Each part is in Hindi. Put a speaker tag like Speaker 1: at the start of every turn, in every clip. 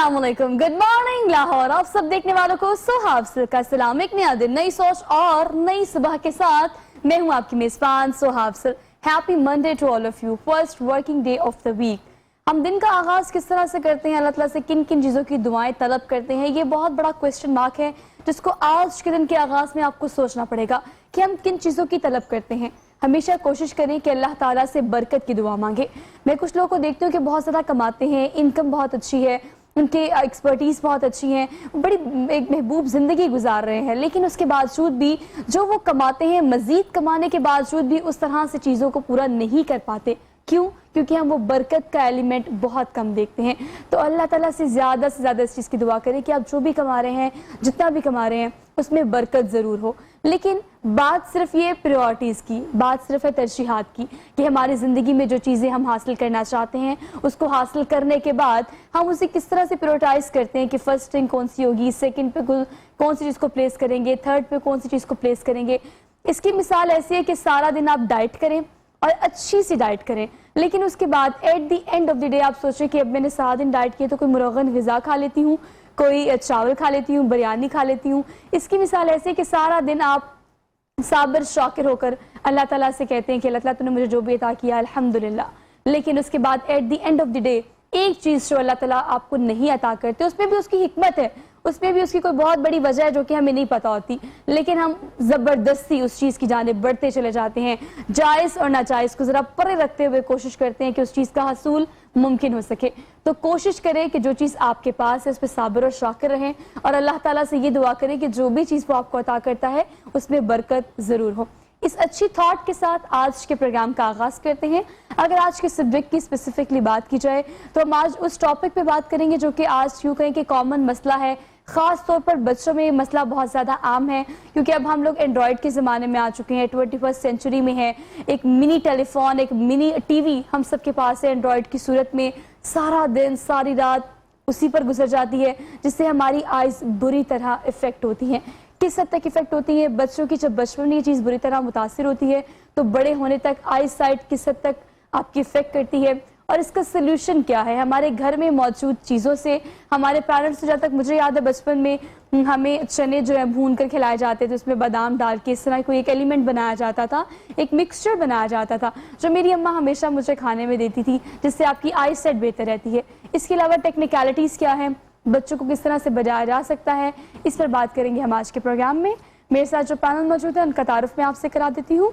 Speaker 1: अस्सलामुअलैकुम, गुड मॉर्निंग लाहौर। आप सब देखने वालों को सुहाब का सलाम। एक नया दिन, नई सोच और नई सुबह के साथ मैं हूं आपकी मेजबान Suhab. Happy Monday to all of you, first working day of the week. हम दिन का आगाज किस तरह से करते हैं, अल्लाह ताला से किन किन चीज़ों की दुआएं तलब करते हैं, ये बहुत बड़ा क्वेश्चन मार्क है जिसको आज के दिन के आगाज में आपको सोचना पड़ेगा कि हम किन चीज़ों की तलब करते हैं। हमेशा कोशिश करें कि अल्लाह ताला से बरकत की दुआ मांगे। मैं कुछ लोगों को देखती हूँ कि बहुत ज़्यादा कमाते हैं, इनकम बहुत अच्छी है, उनके एक्सपर्टीज़ बहुत अच्छी हैं, बड़ी एक महबूब ज़िंदगी गुजार रहे हैं, लेकिन उसके बावजूद भी जो वो कमाते हैं, मज़ीद कमाने के बावजूद भी उस तरह से चीज़ों को पूरा नहीं कर पाते। क्यों? क्योंकि हम वो बरकत का एलिमेंट बहुत कम देखते हैं। तो अल्लाह ताला से ज़्यादा इस चीज़ की दुआ करें कि आप जो भी कमा रहे हैं, जितना भी कमा रहे हैं, उसमें बरकत ज़रूर हो। लेकिन बात सिर्फ ये प्रायोरिटीज़ की, बात सिर्फ है तरजीहात की कि हमारी ज़िंदगी में जो चीज़ें हम हासिल करना चाहते हैं, उसको हासिल करने के बाद हम उसे किस तरह से प्रायोरिटाइज़ करते हैं कि फर्स्ट थिंग कौन सी होगी, सेकंड पे कौन सी चीज़ को प्लेस करेंगे, थर्ड पे कौन सी चीज़ को प्लेस करेंगे। इसकी मिसाल ऐसी है कि सारा दिन आप डाइट करें और अच्छी सी डाइट करें, लेकिन उसके बाद at the end of the day आप सोचें कि अब मैंने सारा दिन डाइट किया तो कोई मुरगन ग़िज़ा खा लेती हूँ, कोई चावल खा लेती हूँ, बिरयानी खा लेती हूँ। इसकी मिसाल ऐसी है कि सारा दिन आप साबिर शाकिर होकर अल्लाह ताला से कहते हैं कि अल्लाह ताला तूने मुझे जो भी अता किया अल्हम्दुलिल्लाह, लेकिन उसके बाद at the end of the day एक चीज़ जो अल्लाह ताला आपको नहीं अता करते, उसमें भी उसकी हिकमत है, उसमें भी उसकी कोई बहुत बड़ी वजह है जो कि हमें नहीं पता होती, लेकिन हम ज़बरदस्ती उस चीज़ की जानिब बढ़ते चले जाते हैं। जायज़ और नाजायज़ को ज़रा परे रखते हुए कोशिश करते हैं कि उस चीज़ का हसूल मुमकिन हो सके। तो कोशिश करें कि जो चीज़ आपके पास है उस पर साबिर और शाकिर रहें और अल्लाह ताला से ये दुआ करें कि जो भी चीज़ वो आपको अता करता है उसमें बरकत ज़रूर हो। इस अच्छी थॉट के साथ आज के प्रोग्राम का आगाज़ करते हैं। अगर आज के सब्जेक्ट की स्पेसिफिकली बात की जाए तो हम आज उस टॉपिक पे बात करेंगे जो कि आज यूँ कहें कि कॉमन मसला है, ख़ास तौर पर बच्चों में ये मसला बहुत ज़्यादा आम है क्योंकि अब हम लोग एंड्रॉयड के ज़माने में आ चुके हैं, 21st सेंचुरी में है। एक मिनी टेलीफोन, एक मिनी टीवी हम सब के पास है एंड्रॉयड की सूरत में। सारा दिन सारी रात उसी पर गुजर जाती है जिससे हमारी आइज़ बुरी तरह इफ़ेक्ट होती हैं। किस हद तक इफेक्ट होती है? बच्चों की जब बचपन में ये चीज़ बुरी तरह मुतासिर होती है तो बड़े होने तक आई साइट किस हद तक आपकी इफेक्ट करती है और इसका सोल्यूशन क्या है? हमारे घर में मौजूद चीज़ों से, हमारे पेरेंट्स से, जहाँ तक मुझे याद है बचपन में हमें चने जो है भून कर खिलाए जाते थे, उसमें बादाम डाल के इस तरह कोई एक एलिमेंट बनाया जाता था, एक मिक्सचर बनाया जाता था जो मेरी अम्मा हमेशा मुझे खाने में देती थी जिससे आपकी आई साइट बेहतर रहती है। इसके अलावा टेक्निकलिटीज़ क्या है, बच्चों को किस तरह से बजाया जा सकता है, इस पर बात करेंगे हम आज के प्रोग्राम में। मेरे साथ जो पैनल मौजूद है उनका तारुफ मैं आपसे करा देती हूँ।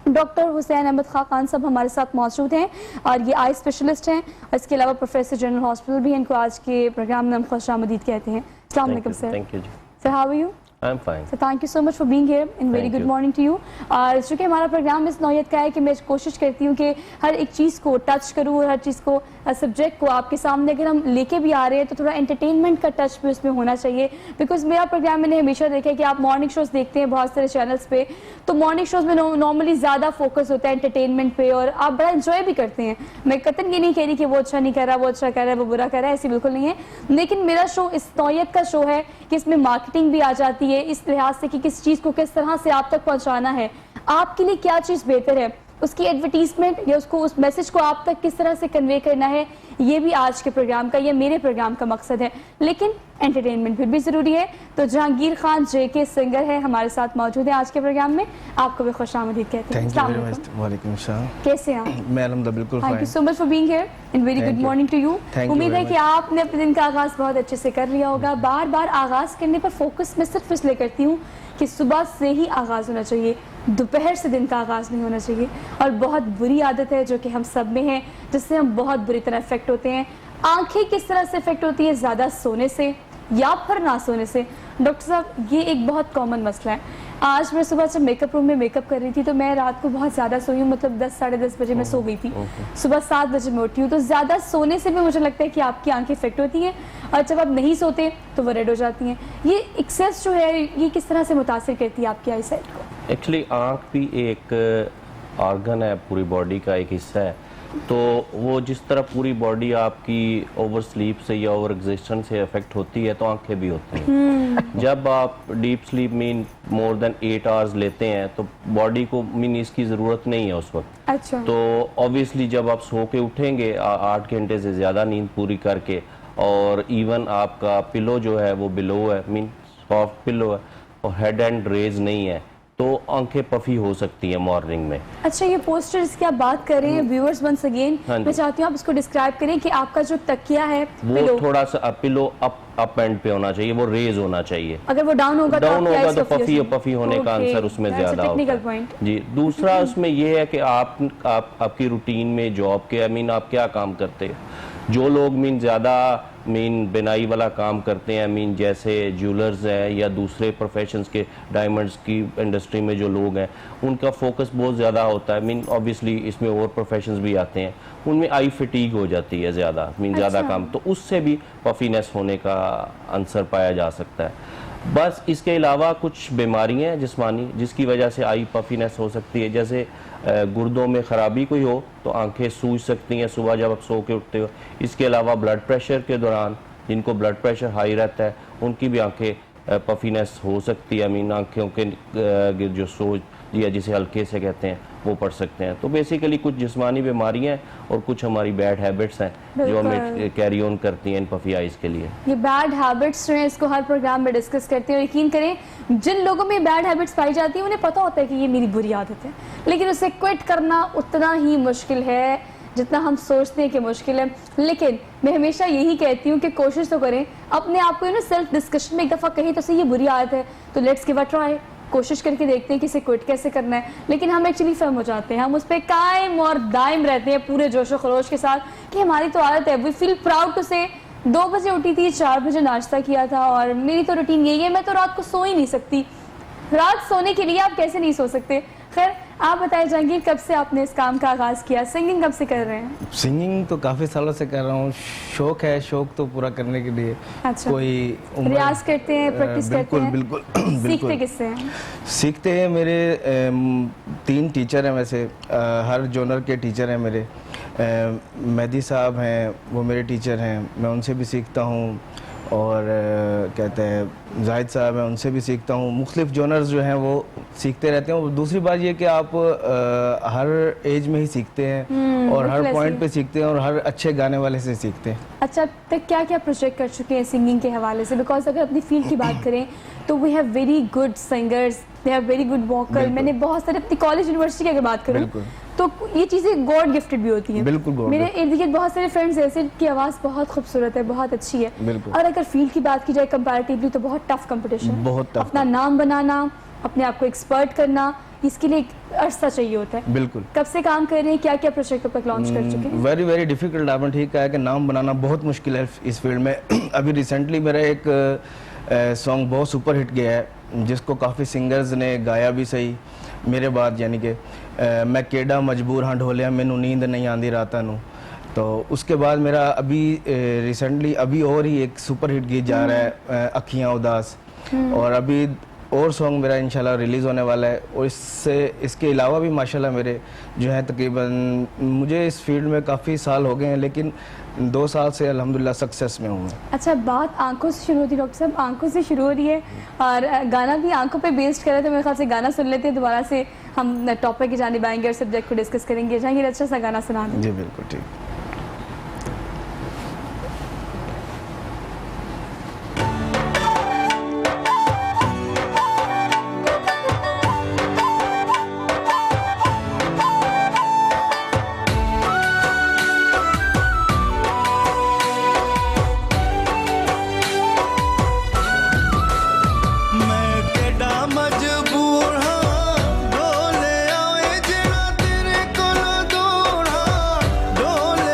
Speaker 1: डॉक्टर हुसैन अहमद खान साहब हमारे साथ मौजूद हैं और ये आई स्पेशलिस्ट हैं और इसके अलावा प्रोफेसर जनरल हॉस्पिटल भी हैं। इनको आज के प्रोग्राम में हम खुशामदीद कहते हैं। अस्सलाम वालेकुम sir.
Speaker 2: Thank you ji.
Speaker 1: Sir, how are you?
Speaker 2: I am fine.
Speaker 1: So thank you so much for being here and very good morning to you। और चूँकि हमारा प्रोग्राम इस नौयत का है कि मैं कोशिश करती हूँ कि हर एक चीज़ को टच करूँ और हर चीज़ को, सब्जेक्ट को आपके सामने अगर हम लेके भी आ रहे हैं तो थोड़ा एंटरटेनमेंट का टच भी उसमें होना चाहिए। बिकॉज मेरा प्रोग्राम मैंने हमेशा देखा है कि आप मॉर्निंग शोज़ देखते हैं बहुत सारे चैनल्स पे, तो मॉर्निंग शोज़ में नॉर्मली ज़्यादा फोकस होता है एंटरटेनमेंट पे और आप बड़ा इंजॉय भी करते हैं। मैं कतन ये नहीं कह रही कि वो अच्छा नहीं कर रहा, वो अच्छा कर रहा है, वो बुरा कर रहा है, ऐसी बिल्कुल नहीं है। लेकिन मेरा शो इस नौयत का शो है कि इसमें मार्केटिंग भी आ जाती है इस लिहाज से कि किस चीज़ को किस तरह से आप तक पहुंचाना है, आपके लिए क्या चीज़ बेहतर है, उसकी एडवर्टीजमेंट या उसको उस मैसेज को आप तक किस तरह से कन्वे करना है, ये भी आज के प्रोग्राम का या मेरे प्रोग्राम का मकसद है। लेकिन एंटरटेनमेंट फिर भी ज़रूरी है। तो जहांगीर खान JK सिंगर है हमारे साथ मौजूद है आज के प्रोग्राम में, आपको भी खुशामदीद कहते हैं।
Speaker 3: वालेकुम सलाम।
Speaker 1: कैसे हैं आप?
Speaker 3: मैं अल्हम्दुलिल्लाह बिल्कुल fine.
Speaker 1: Thank you so much for being here and very good morning to you. उम्मीद है कि आपने अपने दिन का आगाज़ बहुत अच्छे से कर लिया होगा। बार बार आगाज़ करने पर फोकस मैं सिर्फ इसलिए करती हूँ कि सुबह से ही आगाज़ होना चाहिए, दोपहर से दिन का आगाज़ नहीं होना चाहिए। और बहुत बुरी आदत है जो कि हम सब में है जिससे हम बहुत बुरी तरह इफेक्ट होते हैं। आंखें किस तरह से इफेक्ट होती है? ज़्यादा सोने से या फिर ना सोने से। डॉक्टर साहब, ये एक बहुत कॉमन मसला है। आज मैं सुबह जब मेकअप रूम में मेकअप कर रही थी तो मैं रात को बहुत ज़्यादा सोई हूँ, मतलब 10 साढ़े 10 बजे मैं सो गई थी। सुबह 7 बजे मैं उठी हूँ। तो ज़्यादा सोने से भी मुझे लगता है कि आपकी आंखें इफेक्ट होती हैं और जब आप नहीं सोते तो वो रेड हो जाती हैं। ये एक्सेस जो है ये किस तरह से मुतासिर करती है आपकी आई साइट को?
Speaker 2: एक्चुअली आँख भी एक ऑर्गन है, पूरी बॉडी का एक हिस्सा है। तो वो जिस तरह पूरी बॉडी आपकी ओवर स्लीप से या ओवर एग्जिस्टेंस से अफेक्ट होती है तो आंखें भी होती हैं। जब आप deep sleep mean more than 8 hours लेते हैं तो बॉडी को मीन इसकी ज़रूरत नहीं है उस वक्त।
Speaker 1: अच्छा।
Speaker 2: तो ऑब्वियसली जब आप सो के उठेंगे 8 घंटे से ज़्यादा नींद पूरी करके और इवन आपका पिलो जो है वो बिलो है, मीन सॉफ्ट पिलो है, और हेड एंड रेज नहीं है, तो आंखें पफी हो सकती हैं मॉर्निंग में।
Speaker 1: अच्छा, ये पोस्टर्स की आप बात कर रहे हैं व्यूअर्स, वंस अगेन
Speaker 2: हाँ जी।
Speaker 1: मैं चाहती हूँ आप इसको डिस्क्राइब करें कि आपका जो तकिया है
Speaker 2: वो
Speaker 1: पिलो,
Speaker 2: थोड़ा सा पिलो अप एंड पे होना चाहिए, वो रेज होना चाहिए।
Speaker 1: अगर वो डाउन होगा
Speaker 2: डाउन
Speaker 1: आपकी
Speaker 2: होगा
Speaker 1: eyes
Speaker 2: तो
Speaker 1: puffy हो
Speaker 2: पफी होने का
Speaker 1: Okay,
Speaker 2: आंसर उसमें
Speaker 1: that's a
Speaker 2: ज्यादा होता
Speaker 1: technical
Speaker 2: है।
Speaker 1: point.
Speaker 2: जी, दूसरा उसमें ये है कि आपकी रूटीन में जॉब के मीन आप क्या काम करते हो। जो लोग मीन ज़्यादा बिनाई वाला काम करते हैं, जैसे ज्वेलर्स हैं या दूसरे प्रोफेशंस के, डायमंड्स की इंडस्ट्री में जो लोग हैं, उनका फोकस बहुत ज़्यादा होता है। ऑब्वियसली इसमें और प्रोफेशंस भी आते हैं, उनमें आई फटीग हो जाती है ज़्यादा, ज़्यादा
Speaker 1: अच्छा।
Speaker 2: काम, तो उससे भी पफीनेस होने का आंसर पाया जा सकता है। बस इसके अलावा कुछ बीमारियां हैं जिस्मानी जिसकी वजह से आई पफीनेस हो सकती है, जैसे गुर्दों में ख़राबी कोई हो तो आंखें सूज सकती हैं सुबह जब आप सो के उठते हो। इसके अलावा ब्लड प्रेशर के दौरान, जिनको ब्लड प्रेशर हाई रहता है, उनकी भी आंखें पफीनेस हो सकती है। आंखों के जो सोज या जिसे हल्के से कहते हैं वो पड़ सकते हैं। तो बेसिकली कुछ जिस्मानी बीमारियां हैं और कुछ हमारी बैड हैबिट्स हैं जो हमें कैरी ऑन करती हैं इन पफी आइज के लिए।
Speaker 1: ये बैड हैबिट्स जो हैं इसको हर प्रोग्राम में डिस्कस करते हैं, और यकीन करें जिन लोगों में बैड हैबिट्स पाई जाती हैं उन्हें पता होता है कि ये मेरी बुरी आदत है, लेकिन उसे क्विट करना उतना ही मुश्किल है जितना हम सोचते हैं कि मुश्किल है। लेकिन मैं हमेशा यही कहती हूँ कि कोशिश तो करें, अपने आप को सेल्फ डिस्कशन में एक दफ़ा कहीं तो सही ये बुरी आदत है तो लेट्स गिव अ ट्राई, कोशिश करके देखते हैं कि इसे क्विट कैसे करना है। लेकिन हम एक्चुअली फर्म हो जाते हैं, हम उस पर कायम और दायम रहते हैं पूरे जोशो खरोश के साथ कि हमारी तो आदत है। वी फील प्राउड टू से 2 बजे उठी थी, 4 बजे नाश्ता किया था और मेरी तो रूटीन यही है, मैं तो रात को सो ही नहीं सकती। रात सोने के लिए आप कैसे नहीं सो सकते? खैर आप बताए जहांगीर, कब से आपने इस काम का आगाज़ किया? सिंगिंग कब से कर रहे हैं?
Speaker 3: सिंगिंग तो काफ़ी सालों से कर रहा हूँ। शौक है, शौक तो पूरा करने के लिए
Speaker 1: अच्छा,
Speaker 3: कोई उम्र
Speaker 1: रियाज करते हैं, प्रैक्टिस करते हैं?
Speaker 3: बिल्कुल
Speaker 1: सीखते किससे हैं?
Speaker 3: सीखते हैं मेरे 3 टीचर हैं, वैसे हर जोनर के टीचर हैं मेरे। मेहदी साहब हैं, वो मेरे टीचर हैं, मैं उनसे भी सीखता हूँ। और कहते हैं जाहिद साहब हैं, उनसे भी सीखता हूँ। मुख्तलिफ जोनर्स जो हैं वो सीखते रहते हैं। और दूसरी बात ये कि आप हर एज में ही सीखते हैं और हर पॉइंट पे सीखते हैं और हर अच्छे गाने वाले से सीखते हैं।
Speaker 1: अच्छा, तक क्या क्या प्रोजेक्ट कर चुके हैं सिंगिंग के हवाले से? बिकॉज अगर अपनी फील्ड की बात करें तो we have very good singers, they have very good vocal. मैंने बहुत सारे अपनी कॉलेज यूनिवर्सिटी की अगर बात करूं तो ये चीज़ें गॉड गिफ्टेड भी होती हैं।
Speaker 3: बिल्कुल,
Speaker 1: मेरे इर्द गिर्द बहुत सारे फ्रेंड्स ऐसे की आवाज़ बहुत खूबसूरत है, बहुत अच्छी है। और अगर फील्ड की बात की जाए कंपैरेटिवली तो बहुत टफ कंपटीशन,
Speaker 3: बहुत टफ।
Speaker 1: अपना नाम बनाना, अपने आप को एक्सपर्ट करना, इसके लिए एक अरसा चाहिए होता है।
Speaker 3: बिल्कुल।
Speaker 1: कब से काम कर रहे हैं, क्या क्या प्रोजेक्ट अब तक लॉन्च कर चुके हैं?
Speaker 3: Very very difficult. आपने ठीक कहा है कि नाम बनाना बहुत मुश्किल है इस फील्ड में। अभी रिसेंटली मेरा एक सॉन्ग बहुत सुपर हिट गया है जिसको काफ़ी सिंगर्स ने गाया भी सही मेरे बाद, यानी कि मैं केड़ा मजबूर हाँ ढोलिया मैनू नींद नहीं आंदी रातां नू। तो उसके बाद मेरा अभी रिसेंटली अभी और ही एक सुपर हिट गीत जा रहा है अखियाँ उदास, और अभी और सॉन्ग मेरा इंशाल्लाह रिलीज़ होने वाला है। और इसके अलावा भी माशाल्लाह मेरे जो हैं तकरीबन, मुझे इस फील्ड में काफ़ी साल हो गए हैं लेकिन 2 साल से अल्हम्दुलिल्लाह सक्सेस में हूँ।
Speaker 1: अच्छा, बात आंखों से शुरू होती है डॉक्टर साहब, आंखों से शुरू हो रही है और गाना भी आंखों पे बेस्ड करे, तो मेरे ख्याल से गाना सुन लेते हैं, दोबारा से हम टॉपिक की जानिब आएंगे और सब्जेक्ट को डिस्कस करेंगे। जहांगीर अच्छा सा गाना सुना दें।
Speaker 3: जी बिल्कुल ठीक।
Speaker 4: डोले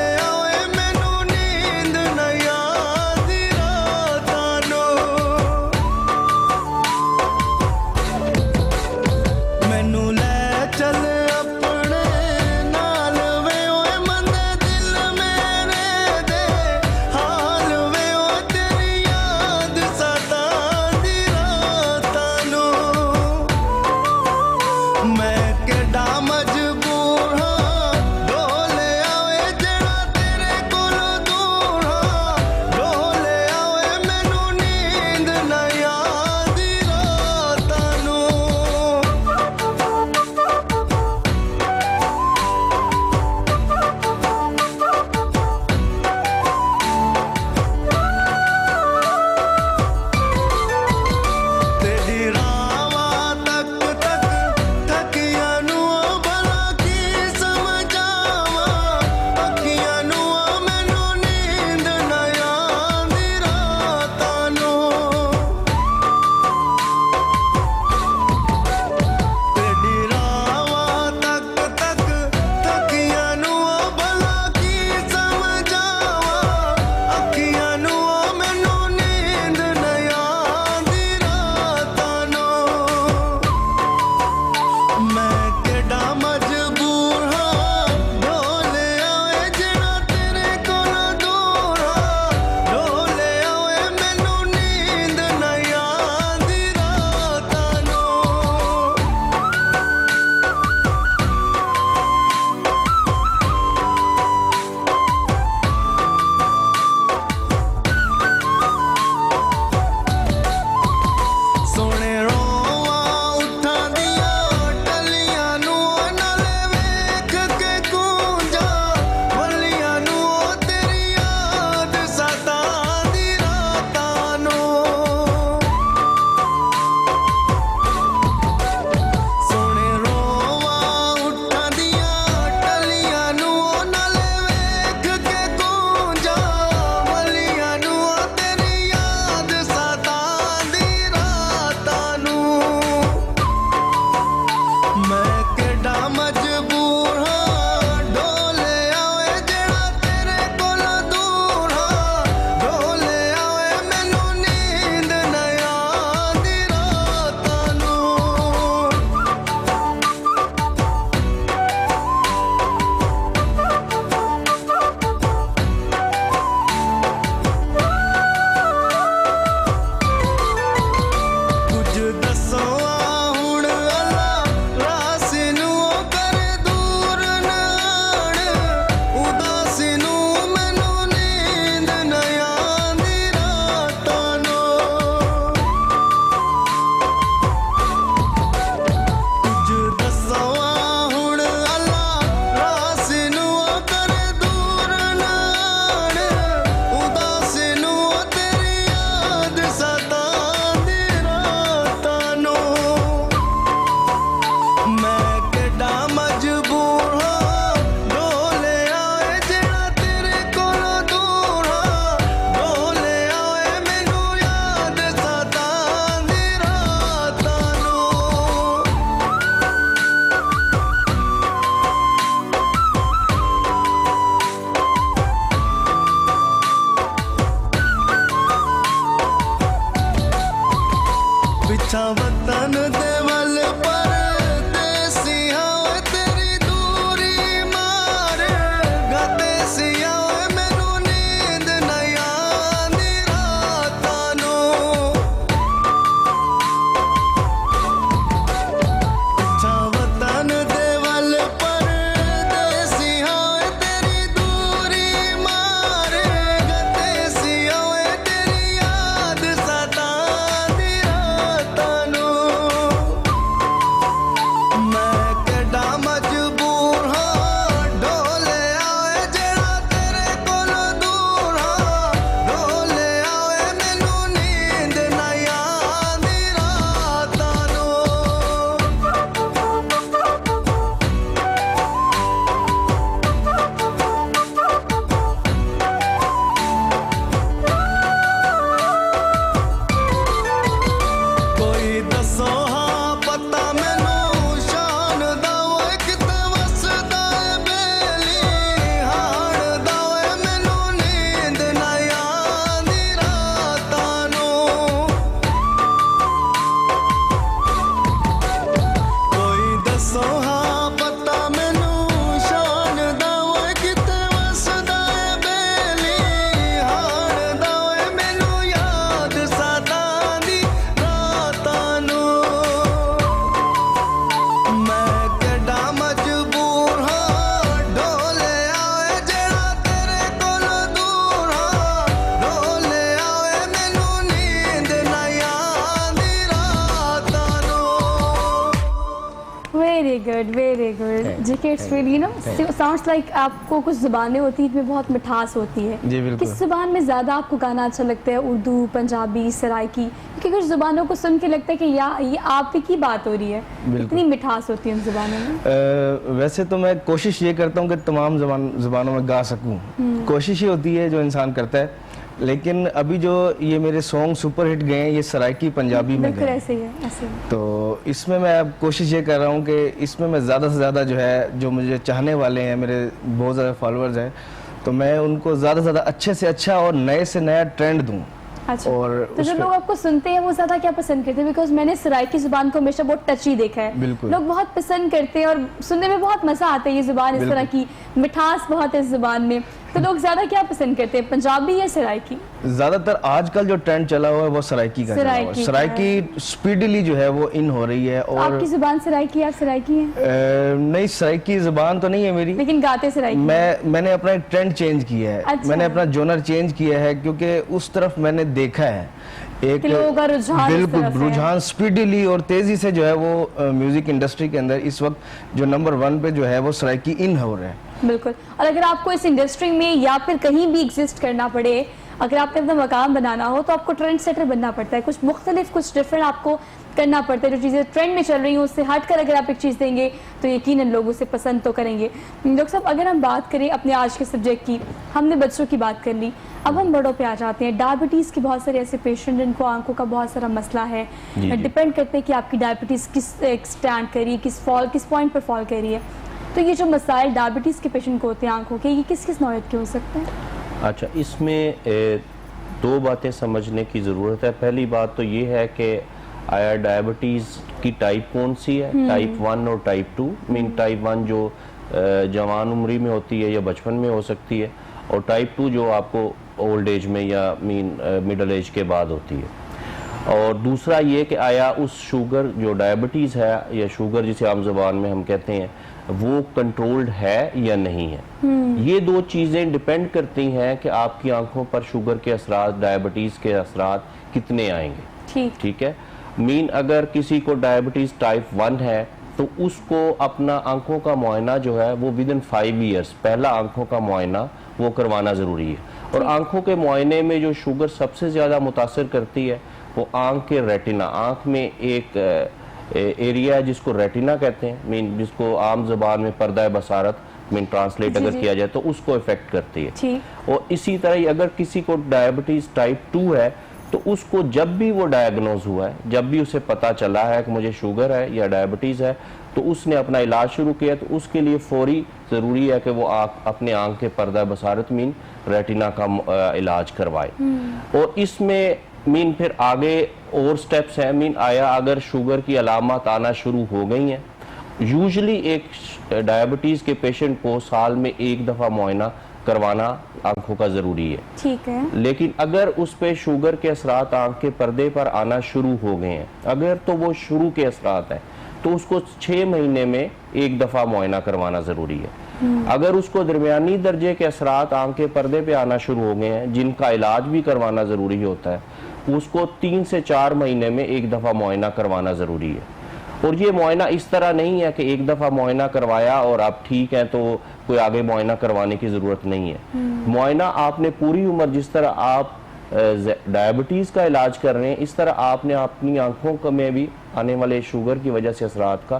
Speaker 1: देखिए इट्स रियली ना साउंड्स लाइक आपको कुछ ज़ुबानें होती हैं जिनमें बहुत मिठास होती है।
Speaker 3: जी, बिल्कुल।
Speaker 1: किस ज़ुबान में ज़्यादा आपको गाना अच्छा लगता है, उर्दू, पंजाबी, सराइकी? क्योंकि कुछ ज़ुबानों को सुन के लगता है कि या ये आप ही की बात हो रही है, इतनी मिठास होती है उन ज़ुबानों में।
Speaker 3: वैसे तो मैं कोशिश ये करता हूँ कि तमाम ज़ुबानों में गा सकूँ, कोशिश ही होती है जो इंसान करता है। लेकिन अभी जो ये मेरे सॉन्ग सुपर हिट गए हैं, ये सराइकी पंजाबी में
Speaker 1: बिल्कुल
Speaker 3: गए हैं।
Speaker 1: ऐसे ही है, ऐसे ही।
Speaker 3: तो इसमें मैं अब कोशिश ये कर रहा हूँ कि इसमें मैं ज़्यादा से ज़्यादा जो है, जो मुझे चाहने वाले हैं, मेरे बहुत ज़्यादा फॉलोअर्स हैं, तो मैं उनको ज़्यादा से ज़्यादा अच्छे से अच्छा और नए से नया ट्रेंड दूँ।
Speaker 1: अच्छा,
Speaker 3: और
Speaker 1: तो जो लोग आपको सुनते हैं वो ज्यादा क्या पसंद करते हैं? बिकॉज मैंने सराइकी जुबान को हमेशा बहुत टची देखा है।
Speaker 3: बिल्कुल।
Speaker 1: लोग बहुत पसंद करते हैं और सुनने में बहुत मजा आता है, ये जुबान इस तरह की मिठास बहुत है इस जुबान में। तो लोग ज्यादा क्या पसंद करते हैं, पंजाबी या सराइकी?
Speaker 3: ज़्यादातर आजकल जो ट्रेंड चला हुआ है वो सराइकी का चला हुआ है।
Speaker 1: सराइकी का
Speaker 3: सराइकी स्पीडली जो है वो इन हो रही है। और
Speaker 1: आपकी जुबान सराइकी, आप सराइकी हैं?
Speaker 3: नहीं, सराइकी ज़बान तो नहीं है मेरी,
Speaker 1: लेकिन गाते सराइकी?
Speaker 3: मैंने अपना एक ट्रेंड चेंज किया है।
Speaker 1: अच्छा।
Speaker 3: मैंने अपना जोनर चेंज किया है क्योंकि उस तरफ मैंने देखा है एक
Speaker 1: कि लोगों का रुझान इस
Speaker 3: बिल्कुल
Speaker 1: तरफ है।
Speaker 3: रुझान स्पीडली और तेजी से जो है वो म्यूजिक इंडस्ट्री के अंदर इस वक्त जो नंबर 1 पे जो है वो सराइकी इन हो रहा है।
Speaker 1: बिल्कुल। और अगर आपको इस इंडस्ट्री में या फिर कहीं भी एग्जिस्ट करना पड़े, अगर आपने अपना मकाम बनाना हो तो आपको ट्रेंड सेटर बनना पड़ता है, कुछ मुख्तलिफ, कुछ डिफरेंट आपको करना पड़ता है। जो चीज़ें ट्रेंड में चल रही हैं उससे हटकर अगर आप एक चीज़ देंगे तो यकीनन लोग उसे पसंद तो करेंगे। डॉक्टर साहब, अगर हम बात करें अपने आज के सब्जेक्ट की, हमने बच्चों की बात कर ली, अब हम बड़ों पे आ जाते हैं। डायबिटीज़ के बहुत सारे ऐसे पेशेंट जिनको आंखों का बहुत सारा मसला है, डिपेंड करते हैं कि आपकी डायबिटीज़ किस स्टैंड कर रही है, किस पॉइंट पर फॉल कर रही है। तो ये जो मसाइल डायबिटीज़ के पेशेंट को होते हैं आंखों के, ये किस किस नौयत के हो सकते हैं?
Speaker 2: अच्छा, इसमें दो बातें समझने की ज़रूरत है। पहली बात तो ये है कि आया डायबिटीज़ की टाइप कौन सी है, टाइप 1 और टाइप 2। मीन टाइप 1 जो जवान उम्री में होती है या बचपन में हो सकती है, और टाइप 2 जो आपको ओल्ड एज में या मिडल एज के बाद होती है। और दूसरा ये कि आया उस शुगर जो डायबिटीज़ है या शुगर जिसे आम ज़बान में हम कहते हैं, वो कंट्रोल्ड है या नहीं है। ये दो चीज़ें डिपेंड करती हैं कि आपकी आंखों पर शुगर के असरात, डायबिटीज़ के असरात कितने आएंगे। ठीक है। मीन अगर किसी को डायबिटीज़ टाइप 1 है तो उसको अपना आंखों का मुआयना जो है वो विदिन 5 ईयर्स पहला आंखों का मुआयना वो करवाना ज़रूरी है। और आंखों के मुआयने में जो शुगर सबसे ज़्यादा मुतासर करती है वो आंख के रेटिना, आंख में एक एरिया जिसको रेटिना कहते हैं, मीन जिसको आम ज़बान में पर्दा बसारत मीन ट्रांसलेट अगर किया जाए तो उसको इफेक्ट करती है। और इसी तरह ही अगर किसी को डायबिटीज़ टाइप 2 है तो उसको जब भी वो डायग्नोज हुआ है, जब भी उसे पता चला है कि मुझे शुगर है या डायबिटीज़ है, तो उसने अपना इलाज शुरू किया, तो उसके लिए फौरी ज़रूरी है कि वो अपने आंख के पर्दा बसारत मीन रेटिना का इलाज करवाए। और इसमें मीन फिर आगे और स्टेप्स हैं। मीन आया अगर शुगर की अलामत आना शुरू हो गई हैं, यूजुअली एक डायबिटीज़ के पेशेंट को साल में एक दफ़ा मुआयना करवाना आंखों का ज़रूरी है।
Speaker 1: ठीक है।
Speaker 2: लेकिन अगर उस पे शुगर के असरात आंख के पर्दे पर आना शुरू हो गए हैं, अगर तो वो शुरू के असरात हैं, तो उसको 6 महीने में एक दफ़ा मुआयना करवाना ज़रूरी है। अगर उसको दरमियानी दर्जे के असरात आंख के पर्दे पे आना शुरू हो गए हैं, जिनका इलाज भी करवाना ज़रूरी होता है, उसको 3 से 4 महीने में एक दफ़ा मुआयना करवाना ज़रूरी है। और ये मुआयना इस तरह नहीं है कि एक दफ़ा मुआयना करवाया और आप ठीक हैं तो कोई आगे मुआयना करवाने की ज़रूरत नहीं है। मुआयना आपने पूरी उम्र, जिस तरह आप डायबिटीज़ का इलाज कर रहे हैं, इस तरह आपने अपनी आंखों में भी आने वाले शुगर की वजह से असरात का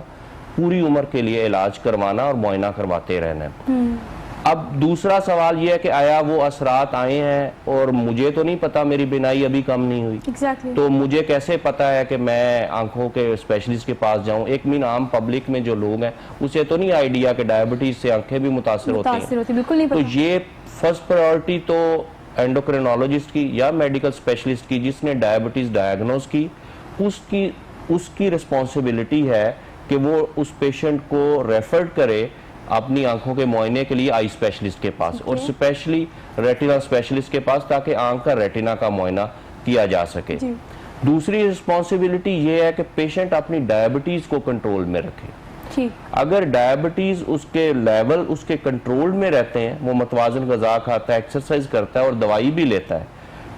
Speaker 2: पूरी उम्र के लिए इलाज करवाना और मुआयना करवाते रहना है। अब दूसरा सवाल यह है कि आया वो असरात आए हैं और मुझे तो नहीं पता, मेरी बिनाई अभी कम नहीं हुई।
Speaker 1: Exactly.
Speaker 2: तो मुझे कैसे पता है कि मैं आंखों के स्पेशलिस्ट के पास जाऊं? एक मीन आम पब्लिक में जो लोग हैं उसे तो नहीं आइडिया कि डायबिटीज से आंखें भी मुतासर होती हैं।
Speaker 1: बिल्कुल नहीं
Speaker 2: तो
Speaker 1: पता।
Speaker 2: ये फर्स्ट प्रायोरिटी तो एंडोक्रिनोलॉजिस्ट की या मेडिकल स्पेशलिस्ट की जिसने डायबिटीज डायग्नोज की, उसकी रिस्पॉन्सिबिलिटी है कि वो उस पेशेंट को रेफर करे अपनी आंखों के मुआयने के लिए आई स्पेशलिस्ट के पास, और स्पेशली रेटिना स्पेशलिस्ट के पास, ताकि आंख का रेटिना का मुआयना किया जा सके। दूसरी रिस्पॉन्सिबिलिटी ये है कि पेशेंट अपनी डायबिटीज को कंट्रोल में रखे। अगर डायबिटीज उसके लेवल उसके कंट्रोल में रहते हैं, वो मतवाजन ग़िज़ा खाता है, एक्सरसाइज करता है और दवाई भी लेता है,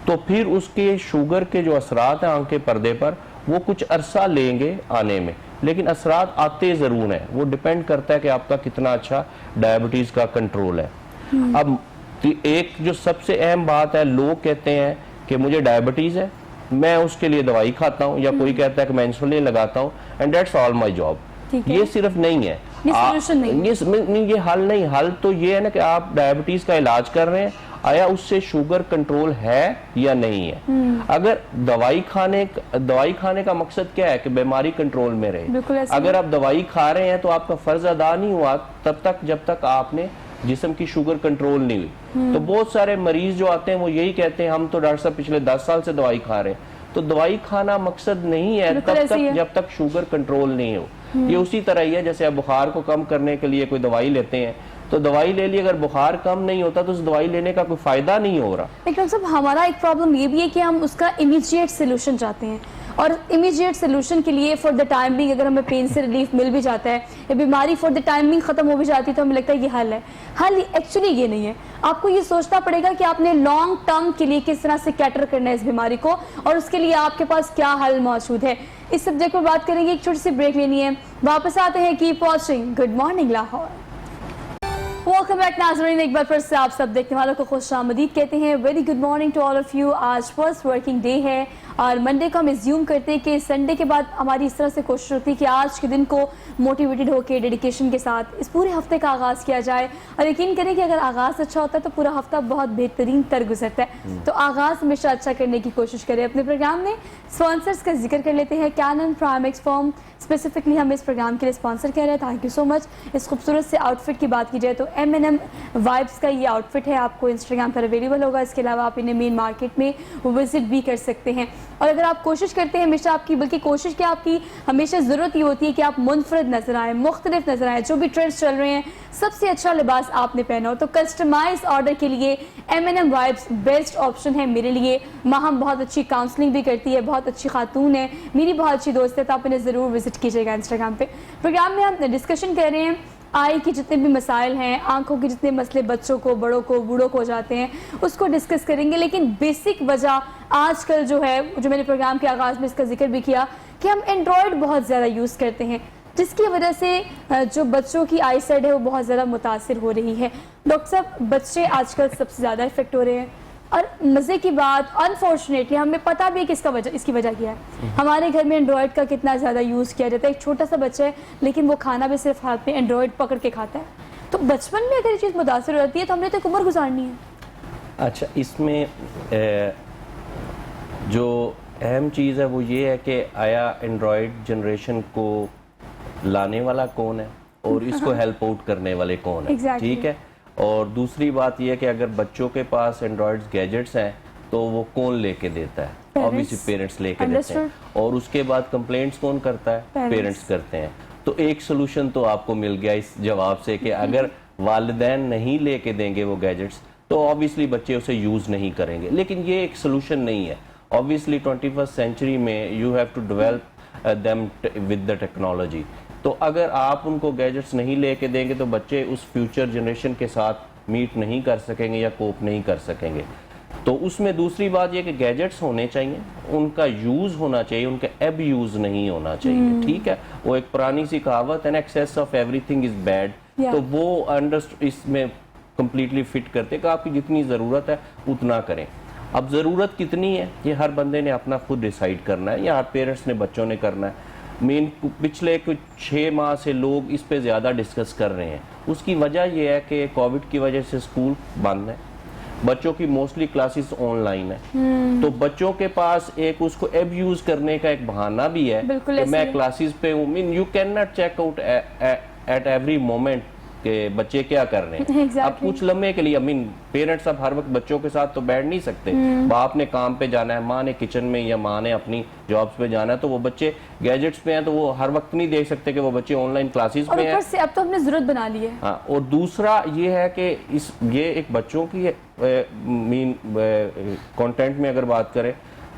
Speaker 2: तो फिर उसके शुगर के जो असरात हैं आंख के पर्दे पर वो कुछ अरसा लेंगे आने में। लेकिन असरात आते ज़रूर हैं। वो डिपेंड करता है कि आपका कितना अच्छा डायबिटीज़ का कंट्रोल है। अब एक जो सबसे अहम बात है, लोग कहते हैं कि मुझे डायबिटीज़ है, मैं उसके लिए दवाई खाता हूँ, या कोई कहता है कि मैं इंसुलिन लगाता हूँ and that's all my job. ये सिर्फ नहीं है,
Speaker 1: ये solution नहीं है।
Speaker 2: ये हल नहीं। हल तो ये है ना कि आप डायबिटीज का इलाज कर रहे हैं, आया उससे शुगर कंट्रोल है या नहीं है। अगर दवाई खाने का मकसद क्या है कि बीमारी कंट्रोल में रहे। अगर आप दवाई खा रहे हैं तो आपका फर्ज अदा नहीं हुआ तब तक जब तक आपने जिस्म की शुगर कंट्रोल नहीं हुई। तो बहुत सारे मरीज जो आते हैं वो यही कहते हैं हम तो डॉक्टर साहब पिछले 10 साल से दवाई खा रहे हैं। तो दवाई खाना मकसद नहीं है तब तक जब तक शुगर कंट्रोल नहीं हो। ये उसी तरह ही है जैसे आप बुखार को कम करने के लिए कोई दवाई लेते हैं, तो दवाई ले ली, अगर बुखार कम नहीं होता तो उस दवाई लेने का कोई फायदा नहीं हो रहा।
Speaker 1: लेकिन सब हमारा एक प्रॉब्लम ये भी है कि हम उसका इमीडिएट सोल्यूशन चाहते हैं, और इमीडिएट सोल्यूशन के लिए फॉर द टाइम बिंग अगर हमें पेन से रिलीफ मिल भी जाता है या बीमारी फॉर द टाइम बिंग खत्म हो भी जाती है तो हमें लगता है ये हल है। हल एक्चुअली ये नहीं है। आपको ये सोचना पड़ेगा कि आपने लॉन्ग टर्म के लिए किस तरह से कैटर करना है इस बीमारी को, और उसके लिए आपके पास क्या हल मौजूद है। इस सब्जेक्ट पर बात करेंगे, एक छोटी सी ब्रेक लेनी है, वापस आते हैं। Keep watching good morning Lahore. Welcome back नाज़रीन, एक बार फिर से आप सब देखने वालों को खुशामदीद कहते हैं। Very good morning to all of you. आज फर्स्ट वर्किंग डे है और मंडे को हम एज्यूम करते हैं कि संडे के बाद हमारी इस तरह से कोशिश होती है कि आज के दिन को मोटिवेटेड होकर डेडिकेशन के साथ इस पूरे हफ्ते का आगाज़ किया जाए। और यकीन करें कि अगर आगाज़ अच्छा होता है तो पूरा हफ्ता बहुत बेहतरीन तर गुजरता है। तो आगाज़ हमेशा अच्छा करने की कोशिश करें अपने प्रोग्राम में। स्पॉन्सर्स का जिक्र कर लेते हैं। कैनन प्राइमेक्स फॉर्म स्पेसिफिकली हम इस प्रोग्राम के लिए स्पॉन्सर कह रहे हैं, थैंक यू सो मच। इस खूबसूरत से आउटफिट की बात की जाए तो M&M वाइब्स का ये आउटफिट है, आपको इंस्टाग्राम पर अवेलेबल होगा। इसके अलावा आप इन्हें मेन मार्केट में विजिट भी कर सकते हैं। और अगर आप कोशिश करते हैं हमेशा आपकी, बल्कि कोशिश क्या आपकी हमेशा ज़रूरत ये होती है कि आप मुनफरद नजर आए, मुख्तलिफ नजर आए। जो भी ट्रेंड्स चल रहे हैं सबसे अच्छा लिबास आपने पहना हो, तो कस्टमाइज ऑर्डर के लिए M&M वाइब्स बेस्ट ऑप्शन है मेरे लिए। माहम बहुत अच्छी काउंसलिंग भी करती है, बहुत अच्छी खातून है, मेरी बहुत अच्छी दोस्त है, तो आप इन्हें ज़रूर विजिट कीजिएगा इंस्टाग्राम पे। प्रोग्राम में हम डिस्कशन कर रहे हैं आई के जितने भी मसाइल हैं, आंखों के जितने मसले बच्चों को, बड़ों को, बूढ़ों को हो जाते हैं, उसको डिस्कस करेंगे। लेकिन बेसिक वजह आजकल जो है, जो मैंने प्रोग्राम के आगाज़ में इसका जिक्र भी किया कि हम एंड्रॉयड बहुत ज़्यादा यूज़ करते हैं, जिसकी वजह से जो बच्चों की आई साइड है वो बहुत ज़्यादा मुतासिर हो रही है। डॉक्टर साहब, बच्चे आजकल सबसे ज़्यादा इफेक्ट हो रहे हैं, और मज़े की बात अनफॉर्चुनेटली हमें पता भी है कि इसकी वजह क्या है। हमारे घर में एंड्रॉयड का कितना ज़्यादा यूज़ किया जाता है। एक छोटा सा बच्चा है लेकिन वो खाना भी सिर्फ हाथ में एंड्रॉयड पकड़ के खाता है। तो बचपन में अगर ये चीज़ मुतासिर हो जाती है तो हमने तो एक उम्र गुजारनी है।
Speaker 2: अच्छा, इसमें जो अहम चीज़ है वो ये है कि आया एंड्रॉयड जनरेशन को लाने वाला कौन है और इसको हेल्प आउट करने वाले कौन है।
Speaker 1: Exactly.
Speaker 2: ठीक है। और दूसरी बात यह है कि अगर बच्चों के पास एंड्रॉयड गैजेट्स हैं तो वो कौन लेके देता है? ऑब्वियसली पेरेंट्स लेके देते हैं। और उसके बाद कंप्लेंट्स कौन करता है? पेरेंट्स करते हैं। तो एक सोल्यूशन तो आपको मिल गया इस जवाब से कि अगर वालिदैन नहीं लेके देंगे वो गैजेट्स तो ऑब्वियसली बच्चे उसे यूज़ नहीं करेंगे। लेकिन ये एक सोल्यूशन नहीं है। ऑब्वियसली 21st सेंचुरी में you have to develop them with the technology. तो अगर आप उनको गैजेट्स नहीं लेके देंगे तो बच्चे उस फ्यूचर जनरेशन के साथ मीट नहीं कर सकेंगे या कोप नहीं कर सकेंगे। तो उसमें दूसरी बात यह कि गैजेट्स होने चाहिए, उनका यूज़ होना चाहिए, उनका एब यूज़ नहीं होना चाहिए। ठीक है, वो एक पुरानी सी कहावत है ना, excess of everything is bad. तो वो इसमें कम्प्लीटली फिट करते कि आपकी जितनी ज़रूरत है उतना करें। अब ज़रूरत कितनी है ये हर बंदे ने अपना खुद डिसाइड करना है या हर पेरेंट्स ने बच्चों ने करना है। पिछले कुछ 6 माह से लोग इस पे ज़्यादा डिस्कस कर रहे हैं। उसकी वजह यह है कि कोविड की वजह से स्कूल बंद है, बच्चों की मोस्टली क्लासेस ऑनलाइन है। तो बच्चों के पास एक उसको एब यूज़ करने का एक बहाना भी है कि मैं क्लासेस पे हूँ। Mean you can not check out at every moment कि बच्चे क्या कर रहे हैं। exactly. अब कुछ लम्हे के लिए पेरेंट्स अब हर वक्त बच्चों के साथ तो बैठ नहीं सकते। बाप ने काम पे जाना है, माँ ने किचन में या माँ ने अपनी जॉब्स पे जाना है, तो वो बच्चे गैजेट्स पे हैं तो वो हर वक्त नहीं देख सकते कि वो बच्चे ऑनलाइन क्लासेस पे हैं।
Speaker 1: से अब तो हमने जरूरत बना ली है।
Speaker 2: हाँ, और दूसरा ये है कि ये एक बच्चों की कंटेंट में अगर बात करें,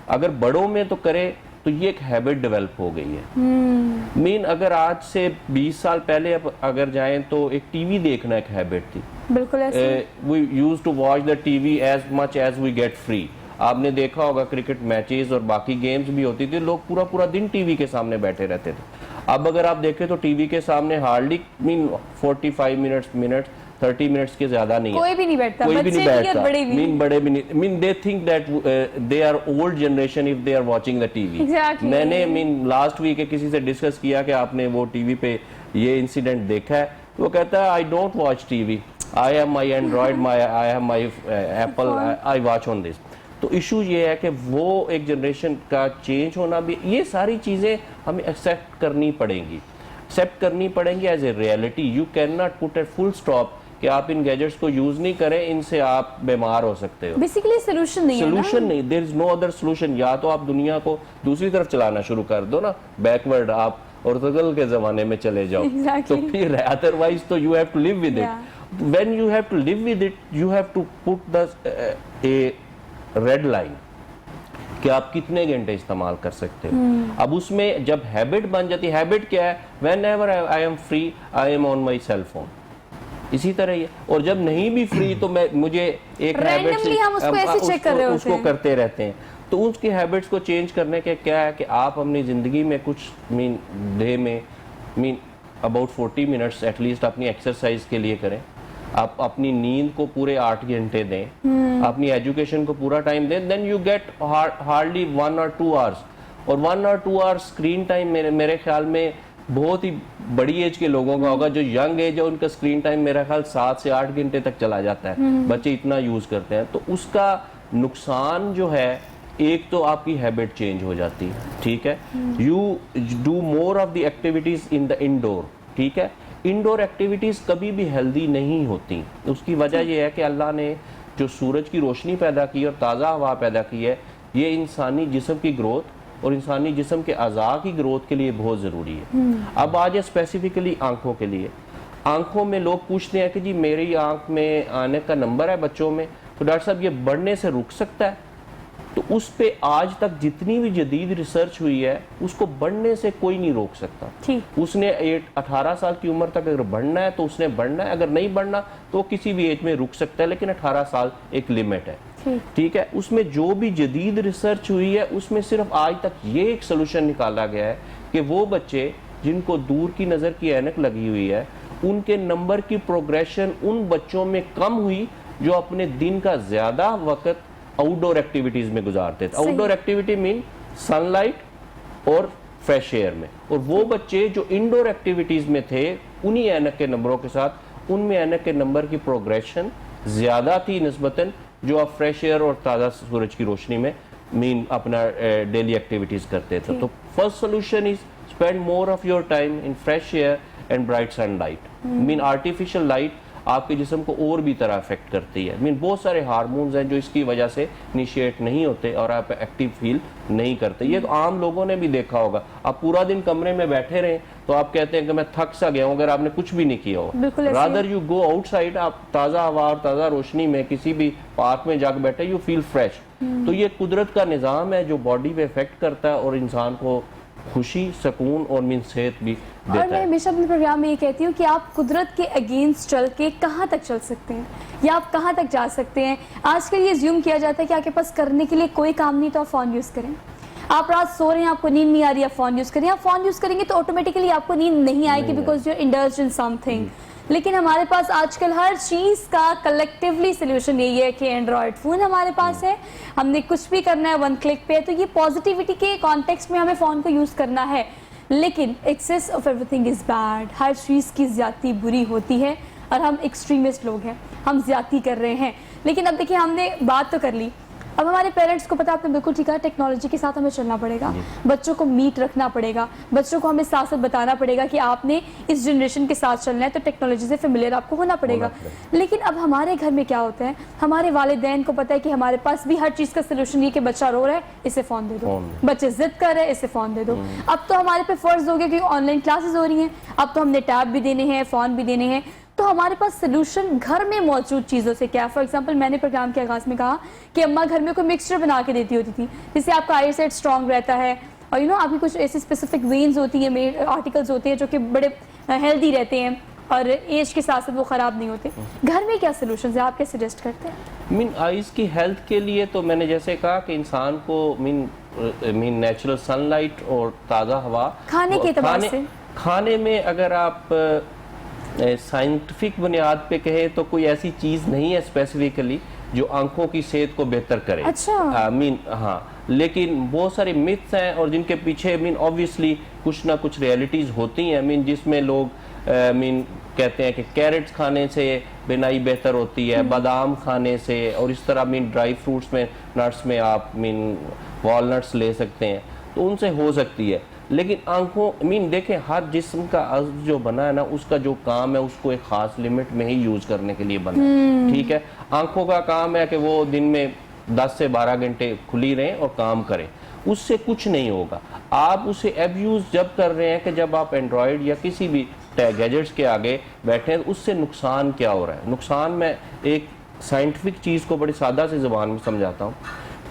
Speaker 2: अगर बड़ों में तो करे तो ये एक हैबिट डेवलप हो गई है। अगर आज से 20 साल पहले अगर जाएं तो एक टीवी देखना एक हैबिट थी।
Speaker 1: बिल्कुल ऐसे।
Speaker 2: We used to watch the TV as much as we get free. आपने देखा होगा क्रिकेट मैचेस और बाकी गेम्स भी होती थी, लोग पूरा पूरा दिन टीवी के सामने बैठे रहते थे। अब अगर आप देखें तो टीवी के सामने हार्डली मीन 45 मिनट्स 30 मिनट्स के ज्यादा नहीं है,
Speaker 1: कोई भी नहीं बैठता,
Speaker 2: कोई भी
Speaker 1: बच्चे
Speaker 2: नहीं
Speaker 1: भी और
Speaker 2: बैठता,
Speaker 1: बड़े भी
Speaker 2: मीन बड़े भी नहीं, mean they think that they are old generation if they are watching the TV.
Speaker 1: Exactly.
Speaker 2: मैंने मीन लास्ट वीक किसी से डिस्कस किया कि आपने वो टीवी पे ये इंसिडेंट देखा है, वो कहता है I don't watch TV, I have my Android, I have my Apple, I watch on this. तो इशू ये है कि वो एक जनरेशन का चेंज होना भी, ये सारी चीजें हमें एक्सेप्ट करनी पड़ेंगी as a reality. You can not put a full stop कि आप इन गैजेट्स को यूज नहीं करें, इनसे आप बीमार हो सकते हो।
Speaker 1: बेसिकली सोल्यूशन नहीं है ना।
Speaker 2: सोल्यूशन नहीं, there is no other solution. या तो आप दुनिया को दूसरी तरफ चलाना शुरू कर दो ना, बैकवर्ड, आप पोर्तुगल के जमाने में चले जाओ।
Speaker 1: Exactly.
Speaker 2: तो फिर अदरवाइज तो you have to live with
Speaker 1: Yeah.
Speaker 2: It. When you have to live with it, you have to put the a red line कि आप कितने घंटे इस्तेमाल कर सकते हो। अब उसमें जब हैबिट बन जाती है, हैबिट क्या है, whenever I am free I am on my cell phone, इसी तरह ही है। और जब नहीं भी फ्री तो मुझे एक हैबिट
Speaker 1: Randomly हम उसको ऐसे check कर रहे होते
Speaker 2: उसको
Speaker 1: हैं।
Speaker 2: करते रहते हैं। तो उसकी हैबिट्स को चेंज करने के क्या है कि आप अपनी जिंदगी में कुछ डे में अबाउट 40 मिनट्स एटलीस्ट अपनी एक्सरसाइज के लिए करें। आप अपनी नींद को पूरे 8 घंटे दें, अपनी एजुकेशन को पूरा टाइम दें, then you get hardly 1 or 2 hours. और 1 or 2 आवर्स स्क्रीन टाइम मेरे ख्याल में बहुत ही बड़ी एज के लोगों का होगा। जो यंग एज है उनका स्क्रीन टाइम मेरा ख्याल 7 से 8 घंटे तक चला जाता है, बच्चे इतना यूज करते हैं। तो उसका नुकसान जो है, एक तो आपकी हैबिट चेंज हो जाती है, ठीक है। You do more of the activities in the indoor, ठीक है। इंडोर एक्टिविटीज कभी भी हेल्दी नहीं होती। उसकी वजह यह है कि अल्लाह ने जो सूरज की रोशनी पैदा की और ताज़ा हवा पैदा की है, ये इंसानी जिस्म की ग्रोथ और इंसानी जिस्म के अज़ा की ग्रोथ के लिए बहुत ज़रूरी है। अब आज स्पेसिफिकली आंखों के लिए, आंखों में लोग पूछते हैं कि जी मेरी आंख में आने का नंबर है बच्चों में, तो डॉक्टर साहब ये बढ़ने से रुक सकता है? तो उस पे आज तक जितनी भी जदीद रिसर्च हुई है, उसको बढ़ने से कोई नहीं रोक सकता।
Speaker 1: ठीक।
Speaker 2: उसने 18 साल की उम्र तक अगर बढ़ना है तो उसने बढ़ना है, अगर नहीं बढ़ना तो किसी भी एज में रुक सकता है, लेकिन 18 साल एक लिमिट है, ठीक है। उसमें जो भी जदीद रिसर्च हुई है उसमें सिर्फ आज तक ये एक सोल्यूशन निकाला गया है कि वो बच्चे जिनको दूर की नज़र की ऐनक लगी हुई है, उनके नंबर की प्रोग्रेशन उन बच्चों में कम हुई जो अपने दिन का ज्यादा वक्त आउटडोर एक्टिविटीज में गुजारते थे। आउटडोर एक्टिविटी मीन सनलाइट और फ्रेश एयर में। और वो बच्चे जो इंडोर एक्टिविटीज में थे, उन्हीं ऐनक के नंबरों के साथ उनमें ऐनक के नंबर की प्रोग्रेशन ज्यादा थी निस्बतन जो आप फ्रेश एयर और ताज़ा सूरज की रोशनी में अपना डेली एक्टिविटीज करते थे। तो first solution is spend more of your time in fresh air and bright sunlight. Artificial light आपके जिस्म को और भी तरह अफेक्ट करती है। बहुत सारे हार्मोन्स हैं जो इसकी वजह से इनिशिएट नहीं होते और आप एक्टिव फील नहीं करते। ये तो आम लोगों ने भी देखा होगा। आप पूरा दिन कमरे में बैठे रहें तो आप कहते हैं कि मैं थक सा गया हूं, अगर आपने कुछ भी नहीं किया हो। रादर यू गो आउटसाइड, आप ताज़ा हवा और ताज़ा रोशनी में किसी भी पार्क में जाकर बैठे, यू फील फ्रेश। तो ये कुदरत का निज़ाम है जो बॉडी पे इफेक्ट करता है और इंसान को खुशी, सुकून और सेहत भी देता है।
Speaker 1: और मैं हमेशा अपने प्रोग्राम में ये कहती हूँ कि आप कुदरत के अगेंस्ट चल के कहाँ तक चल सकते हैं या आप कहाँ तक जा सकते हैं। आजकल ये ज्यूम किया जाता है कि आपके पास करने के लिए कोई काम नहीं तो आप फ़ोन यूज़ करें। आप रात सो रहे हैं, आपको नींद नहीं आ रही, आप फ़ोन यूज़ करें। आप फ़ोन यूज़ करेंगे तो ऑटोमेटिकली आपको नींद नहीं आएगी because you are indulged in something. लेकिन हमारे पास आजकल हर चीज़ का कलेक्टिवली सोल्यूशन यही है कि एंड्रॉयड फ़ोन हमारे पास है, हमने कुछ भी करना है 1 क्लिक पे। तो ये पॉजिटिविटी के कॉन्टेक्स्ट में हमें फ़ोन को यूज़ करना है, लेकिन excess of everything is bad. हर चीज़ की ज़्यादती बुरी होती है और हम एक्सट्रीमिस्ट लोग हैं, हम ज़्यादती कर रहे हैं। लेकिन अब देखिए, हमने बात तो कर ली, अब हमारे पेरेंट्स को पता, आपने बिल्कुल ठीक है, टेक्नोलॉजी के साथ हमें चलना पड़ेगा, बच्चों को मीट रखना पड़ेगा, बच्चों को हमें साथ साथ बताना पड़ेगा कि आपने इस जनरेशन के साथ चलना है तो टेक्नोलॉजी से फेमिलियर आपको होना पड़ेगा। लेकिन अब हमारे घर में क्या होता है, हमारे वालिदैन को पता है कि हमारे पास भी हर चीज़ का सोल्यूशन ये कि बच्चा रो रहा है, इसे फ़ोन दे दो, बच्चे जिद कर रहे हैं, इसे फ़ोन दे दो। अब तो हमारे पे फ़र्ज हो गया कि ऑनलाइन क्लासेस हो रही हैं, अब तो हमने टैब भी देने हैं, फ़ोन भी देने हैं। तो हमारे पास सोल्यूशन घर में मौजूद चीज़ों से क्या है। फॉर एग्जांपल, मैंने प्रोग्राम के आगाज़ में कहा कि अम्मा घर में कोई मिक्सचर बना के देती होती थी जिससे आपका आई साइट स्ट्रॉन्ग रहता है और आपकी कुछ ऐसी स्पेसिफिक वेन्स होती हैं, आर्टिकल्स होते हैं जो कि बड़े हेल्दी रहते हैं और एज के साथ साथ वो ख़राब नहीं होते। घर में क्या सोल्यूशन है, आप क्या सजेस्ट करते हैं?
Speaker 2: आइज़ की हेल्थ के लिए तो मैंने जैसे कहा कि इंसान को नेचुरल सनलाइट और ताज़ा हवा
Speaker 1: खाने के एतबार से
Speaker 2: खाने में अगर आप साइंटिफिक बुनियाद पे कहें तो कोई ऐसी चीज़ नहीं है स्पेसिफिकली जो आंखों की सेहत को बेहतर करे।
Speaker 1: अच्छा।
Speaker 2: मीन हाँ, लेकिन बहुत सारे मिथ्स हैं और जिनके पीछे मीन ऑब्वियसली कुछ ना कुछ रियलिटीज़ होती हैं। मीन जिसमें लोग मीन कहते हैं कि कैरेट्स खाने से बिनाई बेहतर होती है, बादाम खाने से, और इस तरह मीन ड्राई फ्रूट्स में, नट्स में आप मीन वॉलनट्स ले सकते हैं, तो उनसे हो सकती है। लेकिन आंखों मीन देखें, हर जिस्म का अज़्व जो बना है ना, उसका जो काम है उसको एक ख़ास लिमिट में ही यूज़ करने के लिए बना है। ठीक है, आंखों का काम है कि वो दिन में 10 से 12 घंटे खुली रहें और काम करें, उससे कुछ नहीं होगा। आप उसे एब्यूज़ जब कर रहे हैं कि जब आप एंड्रॉयड या किसी भी गैजेट्स के आगे बैठे हैं, उससे नुकसान क्या हो रहा है। नुकसान, मैं एक साइंटिफिक चीज़ को बड़ी सादा सी ज़बान में समझाता हूँ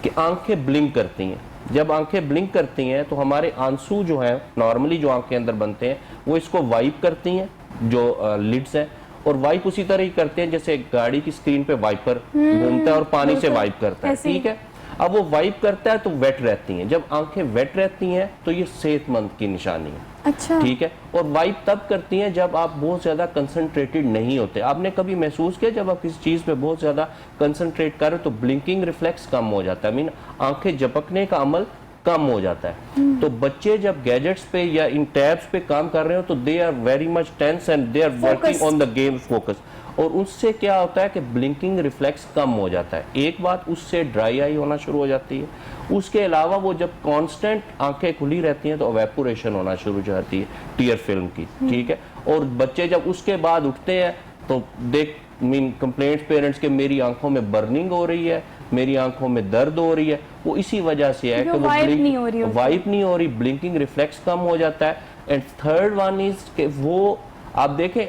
Speaker 2: कि आंखें ब्लिंक करती हैं। जब आंखें ब्लिंक करती हैं तो हमारे आंसू जो हैं, नॉर्मली जो आंख के अंदर बनते हैं, वो इसको वाइप करती हैं, जो लिड्स हैं, और वाइप उसी तरह ही करते हैं जैसे गाड़ी की स्क्रीन पे वाइपर घूमता है और पानी से वाइप करता है। ठीक है, अब वो वाइप करता है तो वेट रहती हैं। जब आंखें वेट रहती हैं तो ये सेहतमंद की निशानी है।
Speaker 1: अच्छा।
Speaker 2: ठीक है, और वाइप तब करती हैं जब आप बहुत ज्यादा कंसंट्रेटेड नहीं होते। आपने कभी महसूस किया जब आप किसी चीज पे बहुत ज्यादा कंसंट्रेट कर रहे हो तो ब्लिंकिंग रिफ्लेक्स कम हो जाता है, मीन आंखें झपकने का अमल कम हो जाता है। तो बच्चे जब गैजेट्स पे या इन टैब्स पे काम कर रहे हो तो they are very much tense and they are working on the game focus, और उससे क्या होता है कि ब्लिंकिंग रिफ्लेक्स कम हो जाता है। एक बात, उससे ड्राई आई होना शुरू हो जाती है। उसके अलावा वो जब कांस्टेंट आंखें खुली रहती हैं तो एवेपोरेशन होना शुरू हो जाती है टीयर फिल्म की। ठीक है, और बच्चे जब उसके बाद उठते हैं तो देख मीन कंप्लेंट्स पेरेंट्स के मेरी आंखों में बर्निंग हो रही है, मेरी आंखों में दर्द हो रही है, वो इसी वजह से है कि वो वाइप नहीं हो रही, ब्लिंकिंग रिफ्लेक्स कम हो जाता है। एंड थर्ड वन इज कि वो आप देखें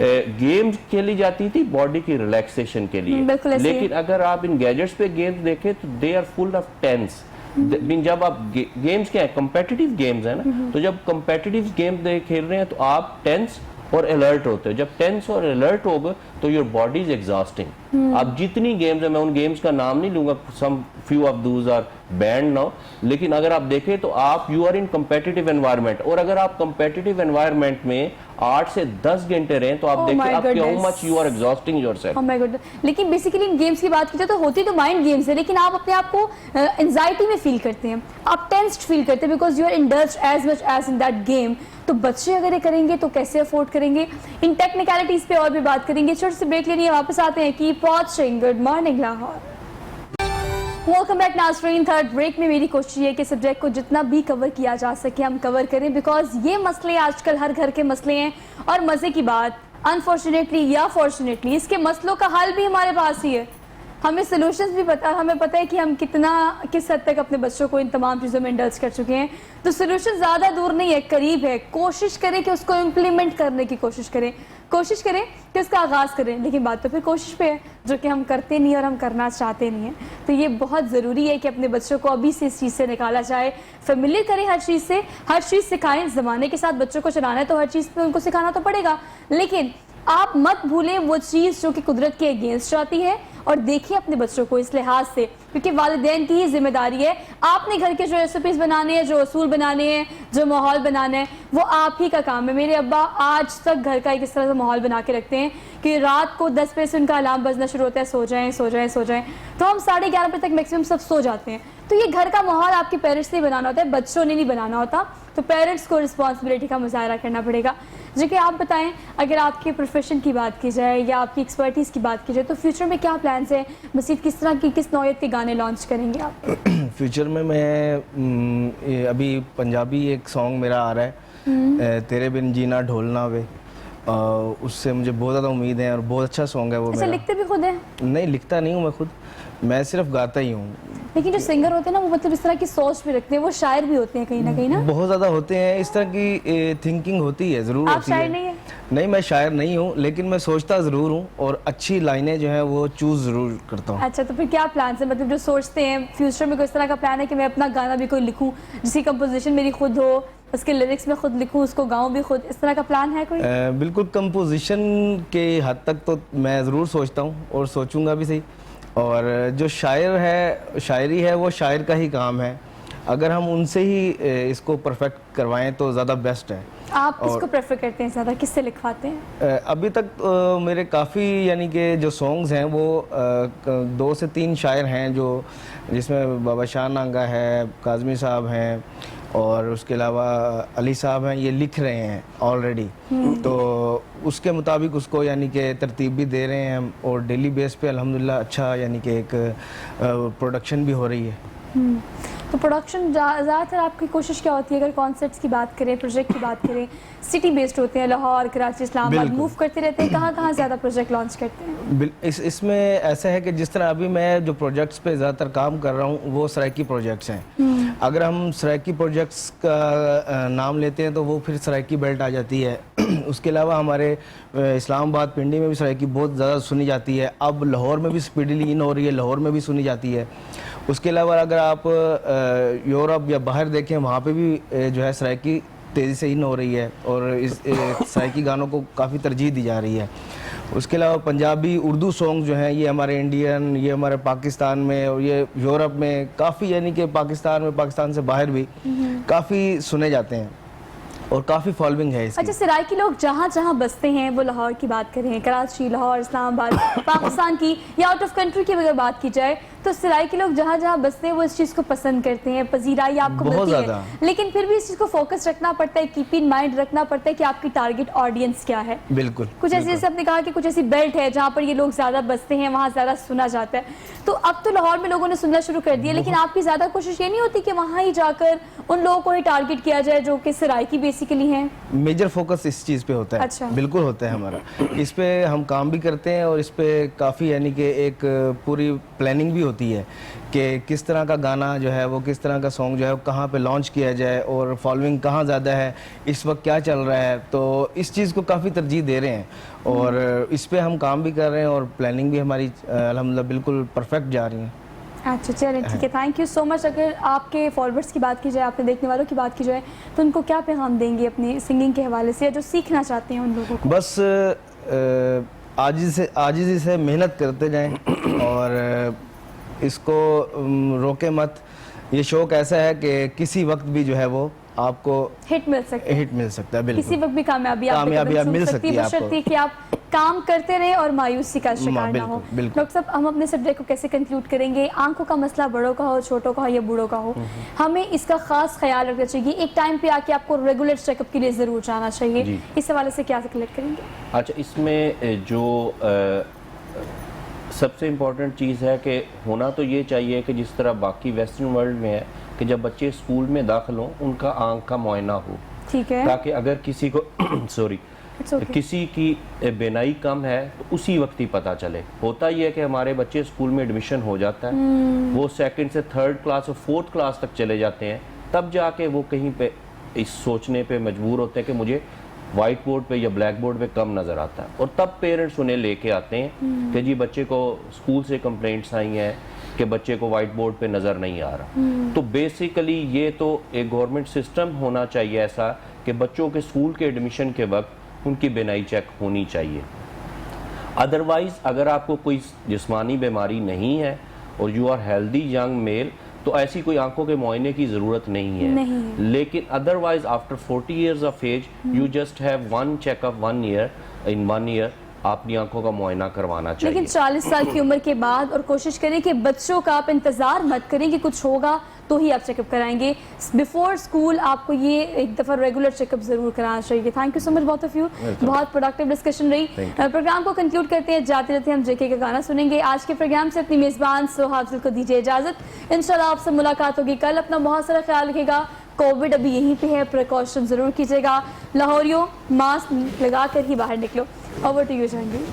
Speaker 2: गेम्स खेली जाती थी बॉडी की रिलैक्सेशन के लिए, लेकिन अगर आप इन गैजेट्स पे गेम्स देखें तो they are full of tense. जब आप गेम्स क्या है, कम्पेटिटिव गेम्स है ना, तो जब कम्पेटिटिव गेम खेल रहे हैं तो आप टेंस और अलर्ट होते हो। जब टेंस और अलर्ट होगे तो योर बॉडी इज एग्जॉस्टिंग। अब जितनी गेम्स है, मैं उन गेम्स का नाम नहीं लूंगा, some few of those are banned now, लेकिन अगर आप देखें तो आप you are in competitive environment, और अगर आप कम्पेटिटिव एनवायरनमेंट में 8 से 10 घंटे रहें तो आप देखिए आप how much you are exhausting yourself.
Speaker 1: Oh my god. लेकिन बेसिकली इन गेम्स की बात की तो होती तो माइंड गेम्स है, लेकिन आप अपने आप को एंजाइटी में फील करते हैं, आप टेंस्ड फील करते हैं because you are indulged as much as in that game. तो बच्चे अगर ये करेंगे तो कैसे अफोर्ड करेंगे। इन टेक्निकलिटीज पे और भी बात करेंगे। छोटे से ब्रेक लेने वापस आते हैं। Keep watching good morning Lahore. Welcome back नाज़रीन। थर्ड ब्रेक में मेरी कोशिश है कि सब्जेक्ट को जितना भी कवर किया जा सके हम कवर करें, बिकॉज ये मसले आजकल हर घर के मसले हैं। और मज़े की बात, अनफॉर्चुनेटली या फॉर्चुनेटली, इसके मसलों का हल भी हमारे पास ही है। हमें सोल्यूशंस भी पता, हमें पता है कि हम किस हद तक अपने बच्चों को इन तमाम चीज़ों में इंडल्ज कर चुके हैं। तो सोल्यूशन ज़्यादा दूर नहीं है, करीब है। कोशिश करें कि उसको इम्प्लीमेंट करने की कोशिश करें कि उसका आगाज़ करें। लेकिन बात तो फिर कोशिश पे है, जो कि हम करते नहीं और हम करना चाहते नहीं हैं। तो ये बहुत ज़रूरी है कि अपने बच्चों को अभी से इस चीज़ से निकाला जाए, फेमिलियर करें हर चीज़ सिखाएं। ज़माने के साथ बच्चों को चलाना है तो हर चीज़ पे उनको सिखाना तो पड़ेगा, लेकिन आप मत भूलें वो चीज़ जो कि कुदरत के अगेंस्ट जाती है। और देखिए अपने बच्चों को इस लिहाज से, क्योंकि वालिदैन की ही जिम्मेदारी है। आपने घर के जो रेसिपीज बनाने हैं, जो असूल बनाने हैं, जो माहौल बनाना है, वो आप ही का काम है। मेरे अब्बा आज तक घर का एक इस तरह से माहौल बना के रखते हैं कि रात को 10 बजे से उनका अलार्म बजना शुरू होता है, सो जाएं सो जाएं सो जाएं, तो हम 11:30 बजे तक मैक्सिमम सब सो जाते हैं। तो ये घर का माहौल आपके पेरेंट्स ने बनाना होता है, बच्चों ने नहीं बनाना होता। तो पेरेंट्स को रिस्पॉन्सिबिलिटी का मुजाहरा करना पड़ेगा। जो कि आप बताएं, अगर आपके प्रोफेशन की बात की जाए या आपकी एक्सपर्टीज़ की बात की जाए, तो फ्यूचर में क्या प्लान्स हैं? मसीद किस तरह की, किस नौयत के गाने लॉन्च करेंगे आप?
Speaker 3: फ्यूचर में मैं अभी पंजाबी एक सॉन्ग मेरा आ रहा है, तेरे बिन जीना ढोलना वे। उससे मुझे बहुत ज़्यादा उम्मीद है और बहुत अच्छा सॉन्ग है वो।
Speaker 1: अच्छा, लिखते भी खुद हैं?
Speaker 3: नहीं, लिखता नहीं हूँ मैं खुद, मैं सिर्फ गाता ही हूँ।
Speaker 1: लेकिन जो सिंगर होते हैं ना, वो मतलब इस तरह की सोच भी रखते हैं, वो शायर भी होते हैं कहीं ना कहीं ना।
Speaker 3: बहुत ज़्यादा होते हैं, इस तरह की थिंकिंग होती है, ज़रूर
Speaker 1: आप
Speaker 3: होती है।
Speaker 1: शायर नहीं है?
Speaker 3: नहीं, मैं शायर नहीं हूँ, लेकिन मैं सोचता ज़रूर हूँ और अच्छी लाइनें जो हैं वो चूज़ ज़रूर करता हूँ।
Speaker 1: अच्छा, तो फिर क्या प्लान है? मतलब जो सोचते हैं फ्यूचर में कोई इस तरह का प्लान है कि मैं अपना गाना भी कोई लिखूँ, जिसकी कंपोजिशन मेरी खुद हो, उसके लिरिक्स में खुद लिखूँ, उसको गाऊँ भी खुद, इस तरह का प्लान है कोई?
Speaker 3: बिल्कुल, कंपोजिशन के हद तक तो मैं ज़रूर सोचता हूँ और सोचूंगा भी सही। और जो शायर है, शायरी है, वो शायर का ही काम है। अगर हम उनसे ही इसको परफेक्ट करवाएं तो ज़्यादा बेस्ट है।
Speaker 1: आप किसको प्रेफर करते हैं ज़्यादा, किससे लिखवाते हैं?
Speaker 3: अभी तक मेरे काफ़ी यानी कि जो सॉन्ग्स हैं वो 2 से 3 शायर हैं जो, जिसमें बाबा शाह नांगा है, काज़मी साहब हैं और उसके अलावा अली साहब हैं, ये लिख रहे हैं ऑलरेडी। तो उसके मुताबिक उसको यानी कि तरतीब भी दे रहे हैं हम, और डेली बेस पे अल्हम्दुलिल्लाह अच्छा यानी कि एक प्रोडक्शन भी हो रही है।
Speaker 1: तो प्रोडक्शन ज़्यादातर आपकी कोशिश क्या होती है? अगर कॉन्सेप्ट्स की बात करें, प्रोजेक्ट की बात करें, सिटी बेस्ड होते हैं, लाहौर, कराची, इस्लामाबाद, मूव करते रहते हैं, कहाँ कहाँ ज़्यादा प्रोजेक्ट लॉन्च करते हैं?
Speaker 3: इसमें ऐसा है कि जिस तरह अभी मैं जो प्रोजेक्ट्स पे ज़्यादातर काम कर रहा हूँ वो सराइकी प्रोजेक्ट्स हैं। अगर हम सराइकी प्रोजेक्ट्स का नाम लेते हैं तो वो फिर सराइकी बेल्ट आ जाती है। उसके अलावा हमारे इस्लामाबाद, पिंडी में भी सराइकी बहुत ज़्यादा सुनी जाती है। अब लाहौर में भी स्पीडली इन हो रही है, लाहौर में भी सुनी जाती है। उसके अलावा अगर आप यूरोप या बाहर देखें, वहाँ पे भी जो है सराइकी तेज़ी से इन हो रही है और इस सराइकी गानों को काफ़ी तरजीह दी जा रही है। उसके अलावा पंजाबी, उर्दू सॉन्ग जो हैं ये हमारे इंडियन, ये हमारे पाकिस्तान में और ये यूरोप में काफ़ी, यानी कि पाकिस्तान में, पाकिस्तान से बाहर भी काफ़ी सुने जाते हैं और काफ़ी फॉलोइंग है इसकी।
Speaker 1: अच्छा, सराइकी लोग जहाँ जहाँ बसते हैं, वो लाहौर की बात करें, कराची, लाहौर, इस्लामाबाद, पाकिस्तान की या आउट ऑफ कंट्री की अगर बात की जाए, तो सराइकी लोग जहाँ जहाँ बसते हैं वो इस चीज़ को पसंद करते हैं, पजीराई आपको मिलती है। लेकिन फिर भी इस चीज़ को फोकस रखना पड़ता है, कीप इन माइंड रखना पड़ता है कि आपकी टारगेट ऑडियंस क्या है।
Speaker 3: बिल्कुल।
Speaker 1: कुछ ऐसे, जैसे आपने कहा कि कुछ ऐसी बेल्ट है जहाँ पर ये लोग ज़्यादा बसते हैं, वहाँ ज़्यादा सुना जाता है। तो अब तो लाहौर में लोगों ने सुनना शुरू कर दिया, लेकिन आपकी ज़्यादा कोशिश ये नहीं होती कि वहाँ ही जाकर उन लोगों को ही टारगेट किया जाए जो कि सराइकी बेसिकली हैं?
Speaker 3: मेजर फोकस इस चीज़ पे होता है।
Speaker 1: अच्छा।
Speaker 3: बिल्कुल होता है हमारा, इस पे हम काम भी करते हैं और इस पे काफ़ी यानी कि एक पूरी प्लानिंग भी होती है कि किस तरह का गाना जो है वो, किस तरह का सॉन्ग जो है वो कहाँ पे लॉन्च किया जाए और फॉलोइंग कहाँ ज़्यादा है, इस वक्त क्या चल रहा है। तो इस चीज़ को काफ़ी तरजीह दे रहे हैं और इस पे हम काम भी कर रहे हैं और प्लानिंग भी हमारी अल्हम्दुलिल्लाह बिल्कुल परफेक्ट जा रही है।
Speaker 1: अच्छा, चलें, ठीक है, थैंक यू सो मच। अगर आपके फॉलोअर्स की बात की जाए, आपने देखने वालों की बात की जाए, तो उनको क्या पैगाम देंगे अपनी सिंगिंग के हवाले से, या जो सीखना चाहते हैं उन लोगों को?
Speaker 3: बस आजिज़ी से मेहनत करते जाएं और इसको रोके मत। ये शौक ऐसा है कि किसी वक्त भी जो है वो आपको हिट मिल सकता है। बिल्कुल,
Speaker 1: किसी वक्त भी कामयाबी
Speaker 3: आप मिल सकती है
Speaker 1: आपको, कि आप काम करते रहे और मायूसी का शिकार ना हो। डॉक्टर साहब, हम अपने सब्जेक्ट को कैसे कंक्लूड करेंगे? आंखों का मसला बड़ों का हो, छोटों का हो या बूढ़ों का हो, हमें इसका खास ख्याल रखना चाहिए। एक टाइम पे आके आपको रेगुलर चेकअप के लिए जरूर जाना चाहिए। इस हवाले से क्या कलेक्ट करेंगे?
Speaker 2: अच्छा, इसमें जो सबसे इम्पोर्टेंट चीज़ है कि होना तो ये चाहिए कि जिस तरह बाकी वेस्टर्न वर्ल्ड में है कि जब बच्चे स्कूल में दाखिल हों उनका आंख का मुआयना हो,
Speaker 1: ठीक है, ताकि
Speaker 2: अगर किसी को किसी की बेनाई कम है तो उसी वक्त ही पता चले। होता ही है कि हमारे बच्चे स्कूल में एडमिशन हो जाता है, वो 2nd से 3rd क्लास और 4th क्लास तक चले जाते हैं, तब जाके वो कहीं पे इस सोचने पे मजबूर होते हैं कि मुझे वाइट बोर्ड पे या ब्लैक बोर्ड पे कम नज़र आता है, और तब पेरेंट्स उन्हें लेके आते हैं कि जी बच्चे को स्कूल से कंप्लेंट्स आई हैं कि बच्चे को वाइट बोर्ड पे नज़र नहीं आ रहा। तो बेसिकली ये तो एक गवर्नमेंट सिस्टम होना चाहिए ऐसा कि बच्चों के स्कूल के एडमिशन के वक्त उनकी बेनाई चेक होनी चाहिए। अदरवाइज़ अगर आपको कोई जिस्मानी बीमारी नहीं है और you are healthy young male, तो ऐसी कोई आंखों के मुआयने की ज़रूरत नहीं है। लेकिन otherwise after 40 years of age you just have one checkup 1 year, in 1 year अपनी आंखों का मुआयना करवाना चाहिए।
Speaker 1: लेकिन 40 साल की उम्र के बाद, और कोशिश करें कि बच्चों का आप इंतजार मत करें कि कुछ होगा तो ही आप चेकअप कराएंगे। बिफोर स्कूल आपको ये एक दफ़ा रेगुलर चेकअप जरूर कराना चाहिए। Thank you so much both of you, बहुत प्रोडक्टिव डिस्कशन रही। प्रोग्राम को कंक्लूड करते हैं, जाते जाते हम जेके का गाना सुनेंगे। आज के प्रोग्राम से अपनी मेज़बान सोहाब को दीजिए इजाज़त। इंशाल्लाह आपसे मुलाकात होगी कल। अपना बहुत सारा ख्याल रखिएगा। कोविड अभी यहीं पे है, प्रिकॉशन जरूर कीजिएगा। लाहौरियों, मास्क लगा कर ही बाहर निकलो। Over to you Jahangir.